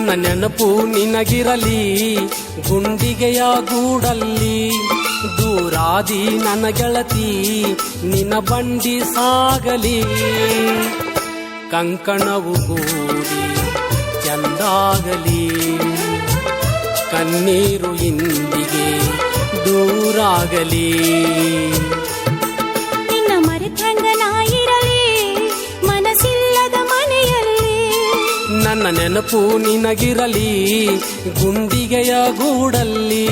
ನನ್ನ ನೆನಪು ನಿನಗಿರಲಿ ಗುಂಡಿಗೆಯ ಗೂಡಲ್ಲಿ, ದೂರಾದಿ ನನ್ನ ಗೆಳತಿ ನಿನ್ನ ಬಂಡಿ ಸಾಗಲಿ. ಕಂಕಣವು ಗೂಡಿ ಚಂದಾಗಲಿ, ಕಣ್ಣೀರು ಇಂದಿಗೆ ದೂರಾಗಲಿ. ನಿನ್ನ ಮರೆತಂಗ ನಾಯಿರಲಿ ಮನಸ್ಸಿಲ್ಲದ ಮನೆಯಲ್ಲಿ, ನನ್ನ ನೆನಪು ನಿನಗಿರಲಿ ಗುಂಡಿಗೆಯ ಗೂಡಲ್ಲಿ.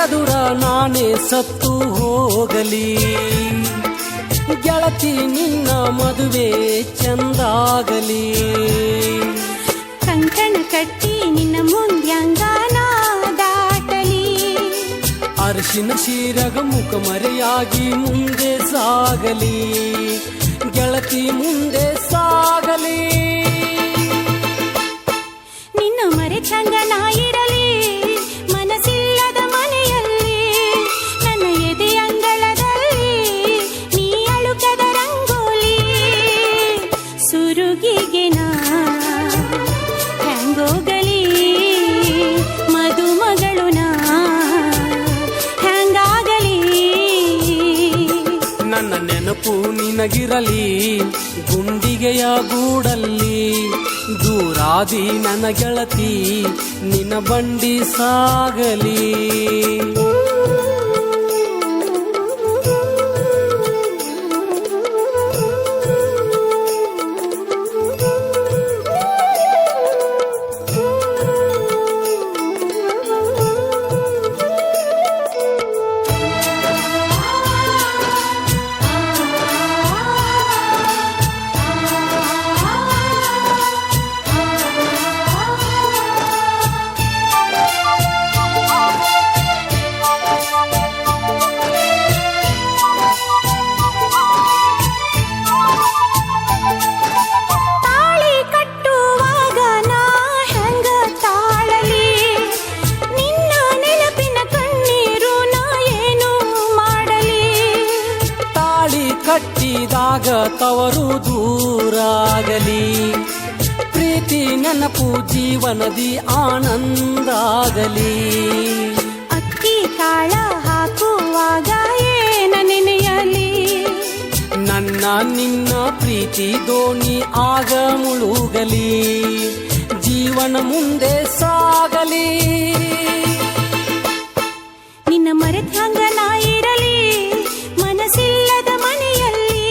ಎದುರ ನಾನೇ ಸತ್ತು ಹೋಗಲಿ, ಗೆಳತಿ ನಿನ್ನ ಮದುವೆ ಚಂದಾಗಲಿ. ಕಂಕಣ ಕಟ್ಟಿ ನಿನ್ನ ಮುಂದ್ಯಾಂಗಾನ ದಾಟಲಿ, ಅರಿಶಿನ ಶೀರಗ ಮುಖ ಮರೆಯಾಗಿ ಮುಂದೆ ಸಾಗಲಿ, ಗೆಳತಿ ಮುಂದೆ ಸಾಗಲಿ. ನಿನ್ನ ಮರೆತಂಗ ನಾಯಿರಲಿ ಮನಸ್ಸಿಲ್ಲದ ಮನೆಯಲ್ಲಿ, ನನ್ನ ಎದೆ ಅಂಗಳದಲ್ಲಿ ನೀ ಅಳುಕದ ರಂಗೋಲಿ. ಸುರುಗಿಗೆ ನಾ ಹ್ಯಾಂಗೋಗಲಿ, ಮದುಮಗಳು ನಾ ಹ್ಯಾಂಗಾಗಲಿ. ನನ್ನ ನೆನಪು ನಿನಗಿರಲಿ ಗುಂಡಿಗೆಯ ಗೂಡಲ್ಲಿ, ದೂರಾದಿ ನನ್ನ ಗೆಳತಿ ನಿನ್ನ ಬಂಡಿ ಸಾಗಲಿ. ಕಟ್ಟಿದಾಗ ತವರು ದೂರಾಗಲಿ, ಪ್ರೀತಿ ನೆನಪು ಜೀವನದಿ ಆನಂದಾಗಲಿ. ಅಕ್ಕಿ ಕಾಳ ಹಾಕುವಾಗ ಏನ ನೆನೆಯಲಿ, ನನ್ನ ನಿನ್ನ ಪ್ರೀತಿ ದೋಣಿ ಆಗ ಮುಳುಗಲಿ, ಜೀವನ ಮುಂದೆ ಸಾಗಲಿ. ನಿನ್ನ ಮರೆತಂಗ ನಾಯಿರಲಿ ಮನಸ್ಸಿಲ್ಲದ ಮನೆಯಲ್ಲಿ,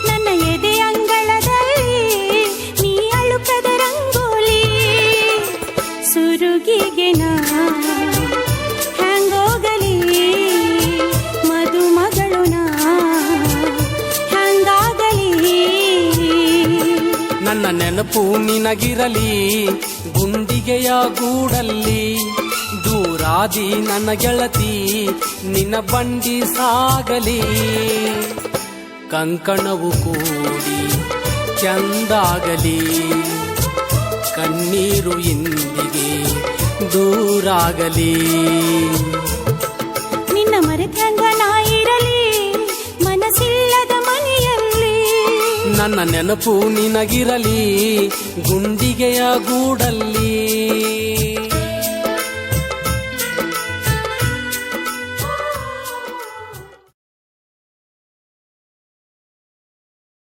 ನನ್ನ ಎದೆ ಅಂಗಳದಲ್ಲಿ ನೀ ಅಳುಕದ ರಂಗೋಲಿ. ಸುರುಗಿಗೆ ನಾ ಹ್ಯಾಂಗೋಗಲಿ, ಮದುಮಗಳು ನಾ ಹ್ಯಾಂಗಾಗಲಿ. ನನ್ನ ನೆನಪು ನಿನಗಿರಲಿ ಗುಂಡಿಗೆಯ ಗೂಡಲ್ಲಿ, ದೂರಾದಿ ನನ್ನ ಗೆಳತಿ ನಿನ್ನ ಬಂಡಿ ಸಾಗಲಿ. ಕಂಕಣವು ಕೂಡಿ ಚಂದಾಗಲಿ, ಕಣ್ಣೀರು ಇಂದಿಗೆ ದೂರಾಗಲಿ. ನಿನ್ನ ಮರೆತಂಗ ನಾಯಿರಲಿ ಮನಸ್ಸಿಲ್ಲದ ಮನೆಯಲ್ಲಿ, ನನ್ನ ನೆನಪು ನಿನಗಿರಲಿ ಗುಂಡಿಗೆಯ ಗೂಡಲ್ಲಿ.